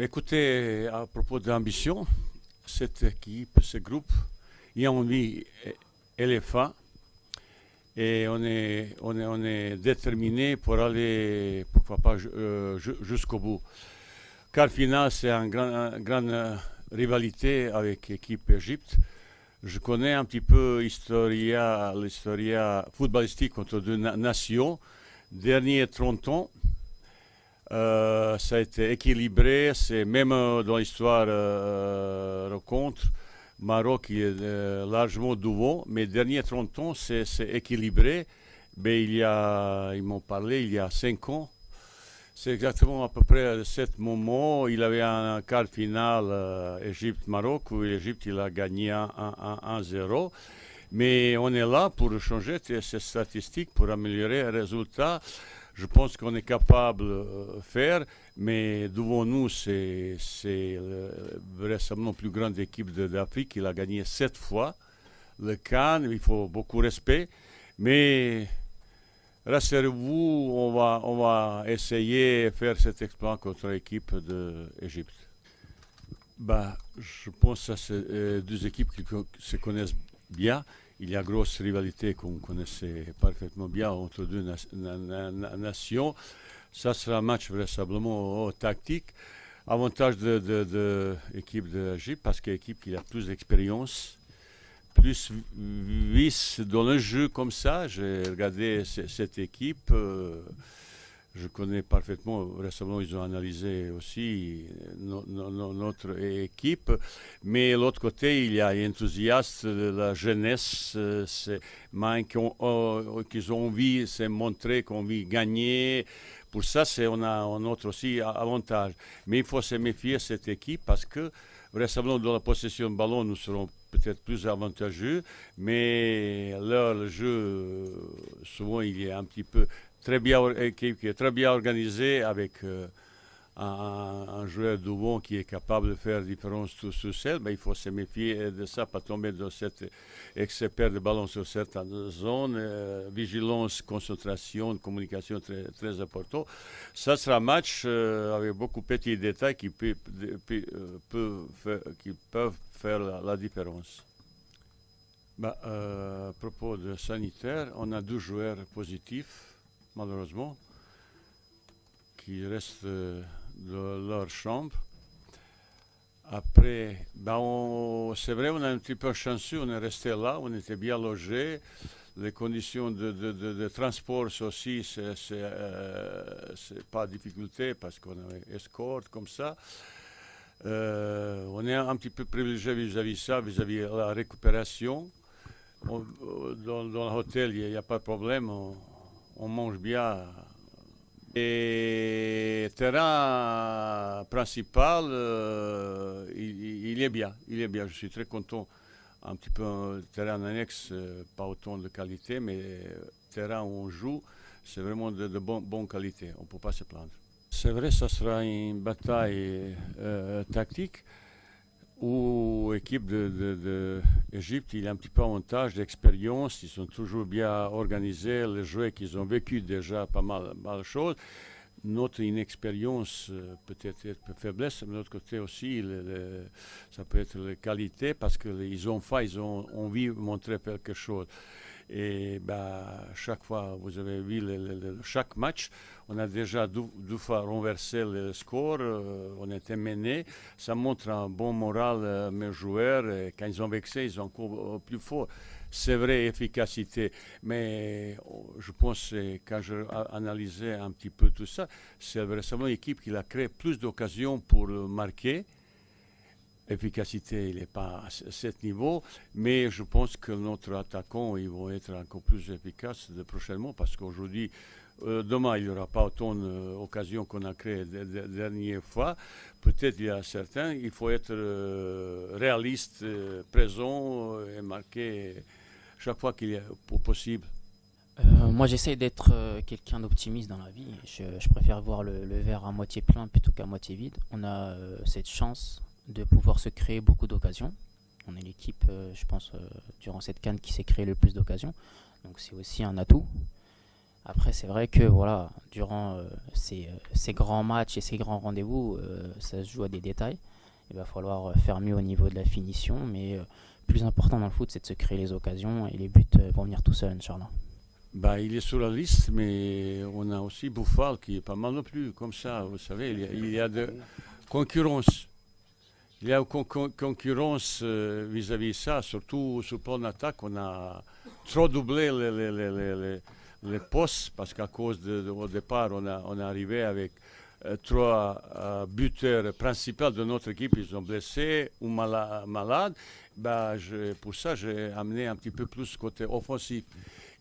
Écoutez, à propos de l'ambition, cette équipe, ce groupe, il a envie éléphant et on est déterminé pour aller, pourquoi pas, jusqu'au bout. Quart finale, c'est une grande rivalité avec l'équipe Égypte. Je connais un petit peu l'historia footballistique entre deux nations. Derniers 30 ans, ça a été équilibré. C'est même dans l'histoire rencontre, Maroc est largement devant, mais derniers 30 ans, c'est équilibré. Mais ils m'ont parlé il y a 5 ans. C'est exactement à peu près à ce moment. Il avait un quart final Égypte-Maroc où l'Égypte il a gagné 1-0. Mais on est là pour changer ces statistiques, pour améliorer les résultats. Je pense qu'on est capable de faire, mais devant nous, c'est récemment la plus grande équipe d'Afrique. Il a gagné 7 fois le CAN. Il faut beaucoup de respect. Mais rassurez-vous, on va essayer de faire cet exploit contre l'équipe d'Égypte. Bah, je pense que c'est deux équipes qui se connaissent bien. Il y a une grosse rivalité qu'on connaissait parfaitement bien entre deux nations. Ça sera un match vraisemblablement tactique. Avantage de l'équipe d'Égypte parce que l'équipe qui a plus d'expérience, plus vice dans le jeu comme ça. J'ai regardé cette équipe. Je connais parfaitement, récemment ils ont analysé aussi notre équipe, mais de l'autre côté il y a l'enthousiasme de la jeunesse, qui ont envie de se montrer, qu'on veut gagner. Pour ça, on a un autre aussi avantage. Mais il faut se méfier de cette équipe parce que vraisemblablement dans la possession de ballon nous serons peut-être plus avantageux, mais le jeu, souvent il est un petit peu équipe qui est très bien organisée avec un joueur devant qui est capable de faire la différence tout seul, mais il faut se méfier de ça, pas tomber dans cette excès de ballon sur certaines zones, vigilance, concentration, communication très, très important. Ça sera un match avec beaucoup de petits détails qui peuvent faire la différence. À propos de sanitaire, on a 2 joueurs positifs malheureusement, qui restent dans leur chambre. Après, c'est vrai, on est un petit peu chanceux, on est resté là, on était bien logés. Les conditions de transport aussi, c'est pas difficulté parce qu'on a escorte comme ça. On est un petit peu privilégié vis-à-vis ça, vis-à-vis de la récupération. Dans l'hôtel, il n'y a pas de problème. On mange bien. Et le terrain principal, il est bien. Il est bien. Je suis très content. Un petit peu un terrain annexe, pas autant de qualité, mais le terrain où on joue, c'est vraiment de bonne qualité. On ne peut pas se plaindre. C'est vrai, ça sera une bataille tactique où l'équipe d'Égypte, il a un petit peu avantage d'expérience, ils sont toujours bien organisés, les joueurs qu'ils ont vécu déjà pas mal de choses. Notre inexpérience peut-être une faiblesse, mais de l'autre côté aussi, ça peut être la qualité parce qu'ils ont envie de montrer quelque chose. Et chaque fois, vous avez vu chaque match, on a déjà 2 fois renversé le score, on était mené. Ça montre un bon moral, mes joueurs. Et quand ils ont vexé, ils sont encore plus forts. C'est vrai, efficacité. Mais je pense que quand j'ai analysé un petit peu tout ça, c'est vraiment l'équipe qui a créé plus d'occasions pour marquer. Efficacité, il n'est pas à ce niveau, mais je pense que notre attaquant, ils vont être encore plus efficaces prochainement parce qu'aujourd'hui, demain, il n'y aura pas autant d'occasions qu'on a créées la dernière fois. Peut-être il y a certains, il faut être réaliste, présent et marquer chaque fois qu'il est possible. Moi, j'essaie d'être quelqu'un d'optimiste dans la vie. Je préfère voir le verre à moitié plein plutôt qu'à moitié vide. On a cette chance de pouvoir se créer beaucoup d'occasions. On est l'équipe, je pense, durant cette CAN qui s'est créé le plus d'occasions. Donc c'est aussi un atout. Après, c'est vrai que voilà, durant ces grands matchs et ces grands rendez-vous, ça se joue à des détails. Il va falloir faire mieux au niveau de la finition, mais plus important dans le foot, c'est de se créer les occasions et les buts vont venir tout seuls, Inch'Allah. Bah, il est sur la liste, mais on a aussi Bouffal qui est pas mal non plus. Comme ça, vous savez, il y a de concurrence. Il y a concurrence vis-à-vis de ça, surtout sur le plan d'attaque. On a trop doublé les postes parce qu'à cause au départ, on est arrivé avec trois buteurs principaux de notre équipe. Ils sont blessés ou malades. Bah, pour ça, j'ai amené un petit peu plus côté offensif.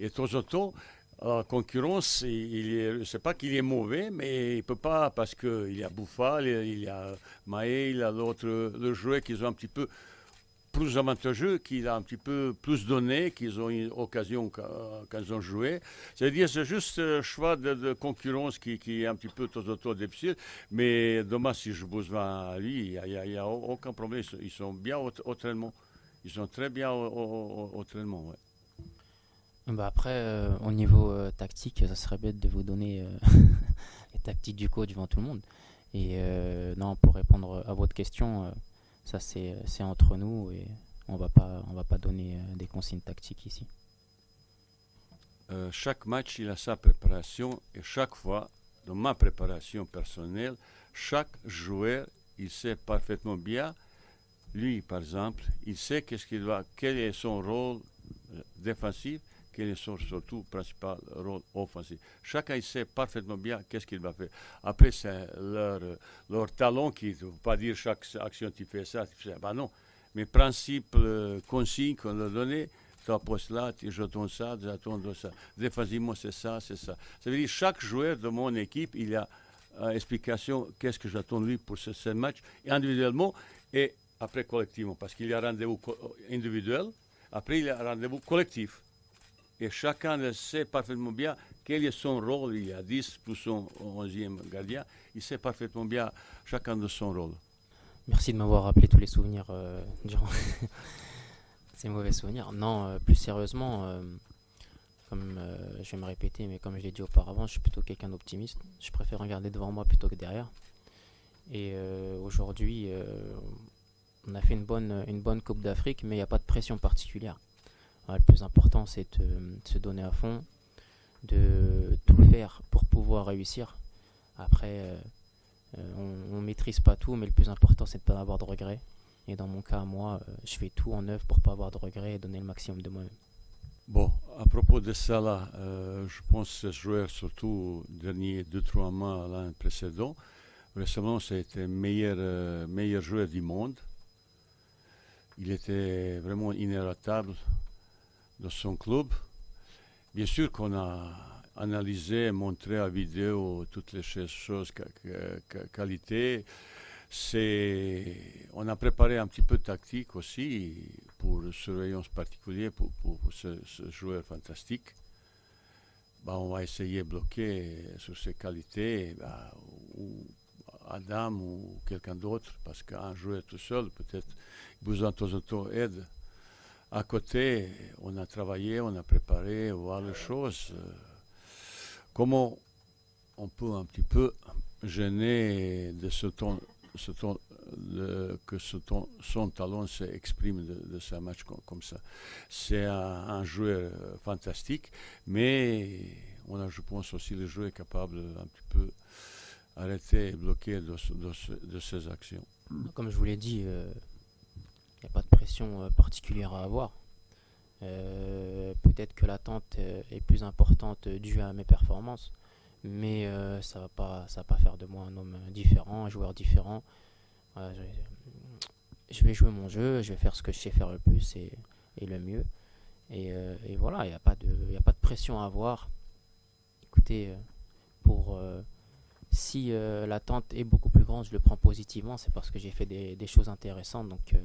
Et de temps en temps, la concurrence, c'est pas qu'il est mauvais, mais il ne peut pas parce qu'il y a Bouffal, il y a Maé, il y a le joueur qui sont un petit peu plus avantageux, qui a un petit peu plus donné, qu'ils ont eu occasion quand ils ont joué. C'est-à-dire c'est juste un choix de concurrence qui est un petit peu de temps en temps difficile, mais demain, si je besoin à lui, il n'y a aucun problème. Ils sont bien au traitement. Ils sont très bien au traitement, ouais. Bah après, au niveau tactique, ça serait bête de vous donner les tactiques du coach devant tout le monde. Et non, pour répondre à votre question, ça c'est entre nous et on va pas donner des consignes tactiques ici. Chaque match, il a sa préparation et chaque fois, dans ma préparation personnelle, chaque joueur, il sait parfaitement bien. Lui, par exemple, il sait quel est son rôle défensif, quel est son surtout principal rôle offensif. Chacun il sait parfaitement bien qu'est-ce qu'il va faire. Après, c'est leur talent qui ne veut pas dire chaque action tu fais ça, tu fais ça. Ben non. Mais principe, consigne qu'on leur donnait, tu appostes là, j'attends ça, j'attends ça. Défensivement, c'est ça, c'est ça. Ça veut dire chaque joueur de mon équipe, il a une explication qu'est-ce que j'attends de lui pour ce match, individuellement et après collectivement. Parce qu'il y a un rendez-vous individuel, après il y a un rendez-vous collectif. Et chacun sait parfaitement bien quel est son rôle. Il y a 10 plus son 11e gardien. Il sait parfaitement bien chacun de son rôle. Merci de m'avoir rappelé tous les souvenirs durant ces mauvais souvenirs. Non, plus sérieusement, comme je vais me répéter, mais comme je l'ai dit auparavant, je suis plutôt quelqu'un d'optimiste. Je préfère regarder devant moi plutôt que derrière. Et aujourd'hui, on a fait une bonne Coupe d'Afrique, mais il n'y a pas de pression particulière. Le plus important, c'est de se donner à fond, de tout faire pour pouvoir réussir. Après, on ne maîtrise pas tout, mais le plus important, c'est de ne pas avoir de regrets. Et dans mon cas, moi, je fais tout en œuvre pour ne pas avoir de regrets et donner le maximum de moi-même. Bon, à propos de ça, là, je pense que ce joueur, surtout dernier 2-3 mois l'an précédent, récemment, c'était le meilleur joueur du monde. Il était vraiment inératable dans son club. Bien sûr qu'on a analysé, montré à vidéo toutes les choses, qualité. On a préparé un petit peu de tactique aussi pour surveillance particulière pour ce joueur fantastique. Bah, on va essayer de bloquer sur ses qualités ou Adam ou quelqu'un d'autre parce qu'un joueur tout seul peut-être besoin de temps en temps d'aide. À côté, on a travaillé, on a préparé, voir les choses. Comment on peut un petit peu gêner de que son talent s'exprime de ce match comme ça. C'est un joueur fantastique, mais on a, je pense, aussi le joueur capable un petit peu arrêter et bloquer de ses actions. Comme je vous l'ai dit, il n'y a pas de pression particulière à avoir. Peut-être que l'attente est plus importante due à mes performances, mais ça va pas faire de moi un homme différent, un joueur différent. Je vais jouer mon jeu, je vais faire ce que je sais faire le plus et le mieux. Et voilà, il n'y a pas de pression à avoir. Écoutez, si l'attente est beaucoup plus grande, je le prends positivement, c'est parce que j'ai fait des choses intéressantes. Donc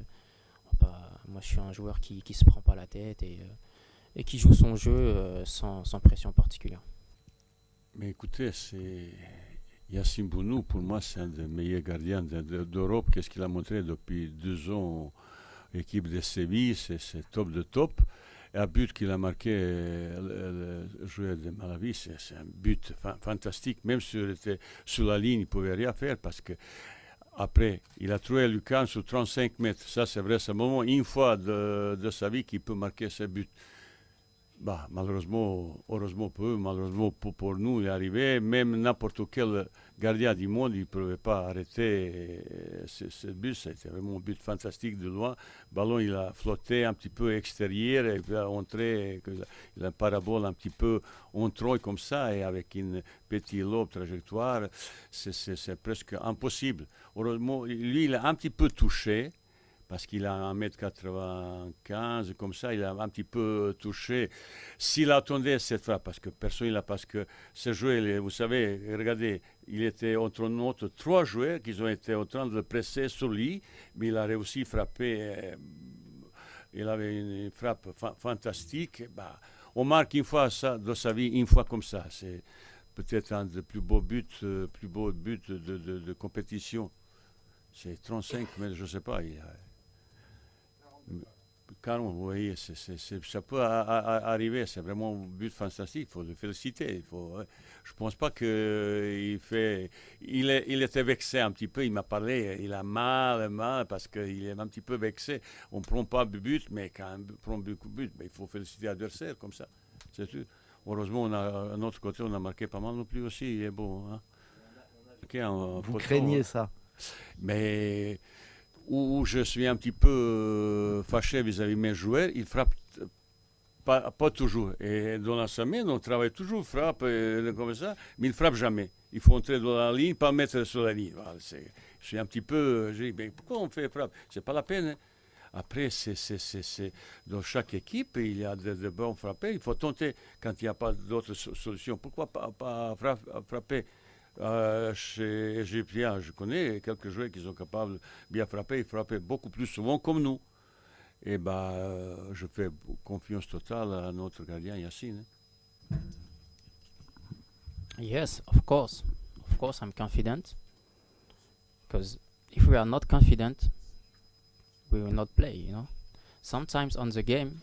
moi je suis un joueur qui se prend pas la tête et qui joue son jeu sans pression particulière. Mais écoutez, Yassine Bounou, pour moi, c'est un des meilleurs gardiens d'Europe. Qu'est-ce qu'il a montré depuis 2 ans, équipe de Séville, c'est top de top. Et un but qu'il a marqué, le joueur de Malawi, c'est un but fantastique. Même s'il était sur la ligne, il ne pouvait rien faire parce que après, il a trouvé Lucan sur 35 mètres. Ça, c'est vrai, c'est un moment, une fois de sa vie qu'il peut marquer ce but. Bah, malheureusement, heureusement pour eux, malheureusement pour nous, il est arrivé. Même n'importe quel gardien du monde, il ne pouvait pas arrêter ce but. C'était vraiment un but fantastique de loin. Le ballon, il a flotté un petit peu extérieur, et il a entré, il a un parabole un petit peu entrant comme ça, et avec une petite lobe trajectoire, c'est presque impossible. Heureusement, lui, il a un petit peu touché. Parce qu'il a 1,95 m, comme ça, il a un petit peu touché. S'il attendait cette frappe, parce que personne n'a, parce que ce joueur, vous savez, regardez, il était entre notre 3 joueurs qui ont été en train de le presser sur lui, mais il a réussi à frapper. Il avait une frappe fantastique. Bah, on marque une fois ça dans sa vie, une fois comme ça. C'est peut-être un des plus beaux buts de compétition. C'est 35 mètres, je ne sais pas. Il a, 40, vous voyez, ça peut arriver, c'est vraiment un but fantastique, il faut le féliciter. Je ne pense pas qu'il fait. Il était vexé un petit peu, il m'a parlé, il a mal, parce qu'il est un petit peu vexé. On ne prend pas de but, mais quand on prend beaucoup de but, il faut féliciter l'adversaire comme ça. C'est tout. Heureusement, à notre côté, on a marqué pas mal non plus aussi, il est beau. Hein. Vous craignez ça? Mais où je suis un petit peu fâché vis-à-vis de mes joueurs, ils frappent pas toujours. Et dans la semaine, on travaille toujours, frappe comme ça, mais ils ne frappent jamais. Il faut entrer dans la ligne, pas mettre sur la ligne. Voilà, je suis un petit peu. Je dis, mais pourquoi on fait frappe? C'est pas la peine. Hein. Après, dans chaque équipe, il y a de bons frappés. Il faut tenter quand il n'y a pas d'autre solution. Pourquoi pas frapper? Chez Égyptiens, je connais quelques joueurs qui sont capables de bien frapper, ils frappent beaucoup plus souvent comme nous. Et je fais confiance totale à notre gardien Yacine. Yes, of course. Of course, I'm confident. Because if we are not confident, we will not play, you know. Sometimes on the game,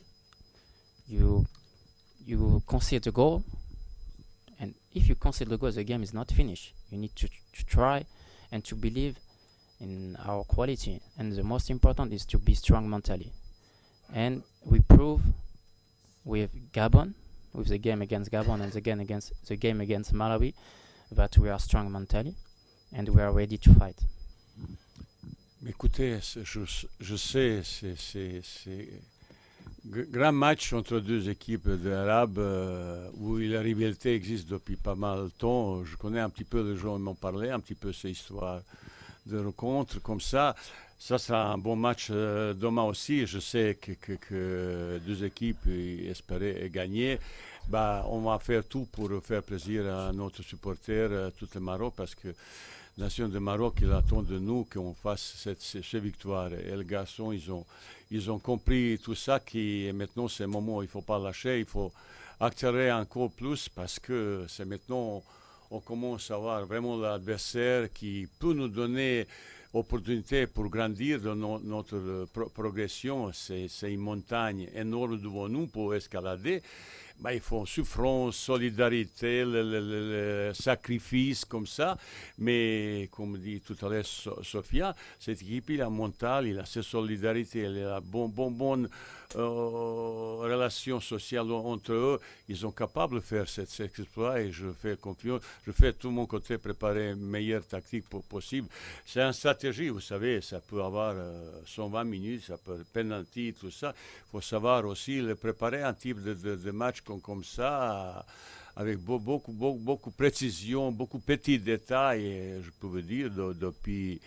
you concede a goal, and if you concede the goal, the game is not finished. You need to try and to believe in our quality. And the most important is to be strong mentally. And we prove with Gabon, with the game against Gabon and the game against Malawi, that we are strong mentally and we are ready to fight. Écoutez, je sais, c'est grand match entre deux équipes d'Arabes où la rivalité existe depuis pas mal de temps. Je connais un petit peu, les gens m'ont parlé, un petit peu ces histoires de rencontres comme ça. Ça sera un bon match demain aussi. Je sais que deux équipes espéraient gagner. On va faire tout pour faire plaisir à notre supporter, tout le Maroc, parce que la nation de Maroc, il attend de nous qu'on fasse cette victoire. Et les garçons, ils ont compris tout ça, qui maintenant c'est le moment où il ne faut pas lâcher, il faut accélérer encore plus, parce que c'est maintenant on commence à voir vraiment l'adversaire qui peut nous donner opportunité pour grandir dans notre progression. C'est une montagne énorme devant nous pour escalader. Il faut souffrance, solidarité, le sacrifice comme ça. Mais comme dit tout à l'heure Sophia, cette équipe, il a mental, il a cette solidarité, il a bonne relation sociale entre eux. Ils sont capables de faire cet exploit et je fais confiance. Je fais tout mon côté préparer une meilleure tactique possible. C'est une stratégie, vous savez, ça peut avoir 120 minutes, ça peut penalty, tout ça. Il faut savoir aussi le préparer un type de match comme ça, avec beaucoup de précision, beaucoup de petits détails. Et je peux vous dire, depuis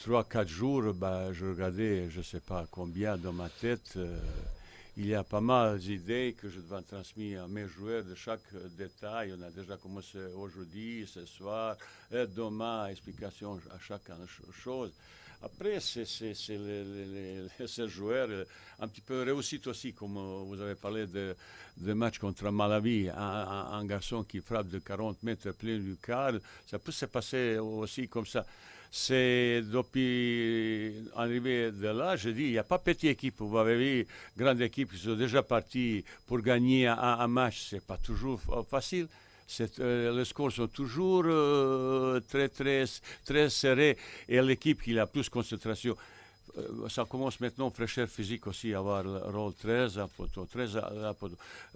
3-4 jours, je regardais, je ne sais pas combien dans ma tête. Il y a pas mal d'idées que je dois transmettre à mes joueurs de chaque détail. On a déjà commencé aujourd'hui, ce soir, demain, explication à chaque chose. Après, c'est ces joueurs un petit peu réussite aussi, comme vous avez parlé de match contre Malawi, un garçon qui frappe de 40 mètres plein du quart, ça peut se passer aussi comme ça. C'est depuis l'arrivée de là, je dis, il n'y a pas petite équipe. Vous avez vu, grande équipe qui sont déjà partis pour gagner un match, c'est pas toujours facile. Les scores sont toujours très serrés et l'équipe qui a plus de concentration. Ça commence maintenant, fraîcheur physique aussi, avoir le rôle très important,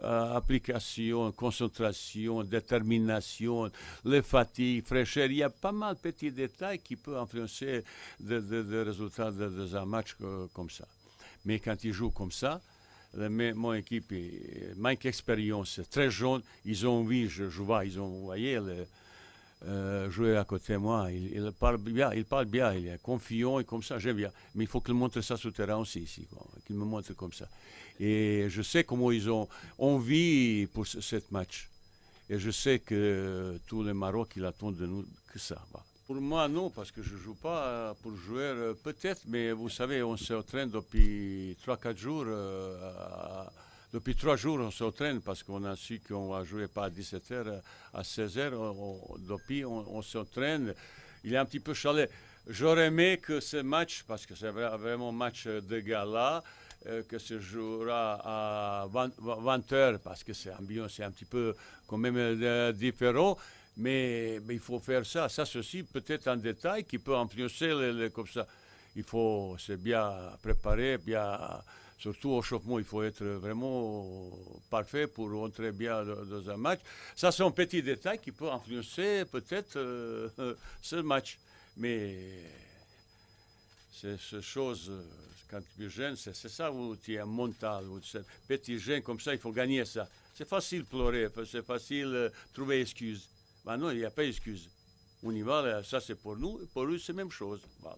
application, concentration, détermination, les fatigues, fraîcheur. Il y a pas mal de petits détails qui peuvent influencer le résultat d'un match comme ça. Mais quand ils jouent comme ça, mon équipe manque d'expérience, très jeune, ils ont vu, je vois, ils ont envoyé jouer à côté de moi, il parle bien, il est confiant et comme ça, j'aime bien. Mais il faut qu'il montre ça sur le terrain aussi, ici, qu'il me montre comme ça. Et je sais comment ils ont envie pour ce match. Et je sais que tout le Maroc, il attend de nous que ça. Voilà. Pour moi, non, parce que je ne joue pas pour jouer, peut-être, mais vous savez, on s'entraîne depuis 3-4 jours. Depuis 3 jours, on s'entraîne parce qu'on a su qu'on va jouer pas à 17h, à 16h. Depuis, on s'entraîne. Il est un petit peu chalet. J'aurais aimé que ce match, parce que c'est vraiment un match de gala, que se jouera à 20h, parce que c'est un petit peu quand même différent. Mais il faut faire ça. Ça, c'est aussi peut-être un détail qui peut influencer comme ça. Il faut se bien préparer, surtout au chauffement, il faut être vraiment parfait pour rentrer bien dans un match. Ça, c'est un petit détail qui peut influencer peut-être ce match. Mais c'est ces choses, quand tu es jeune, c'est ça où tu es mental. Petit jeune comme ça, il faut gagner ça. C'est facile de pleurer, c'est facile de trouver excuse. Ben non, il n'y a pas d'excuse. On y va, ça c'est pour nous, pour eux c'est la même chose. Voilà.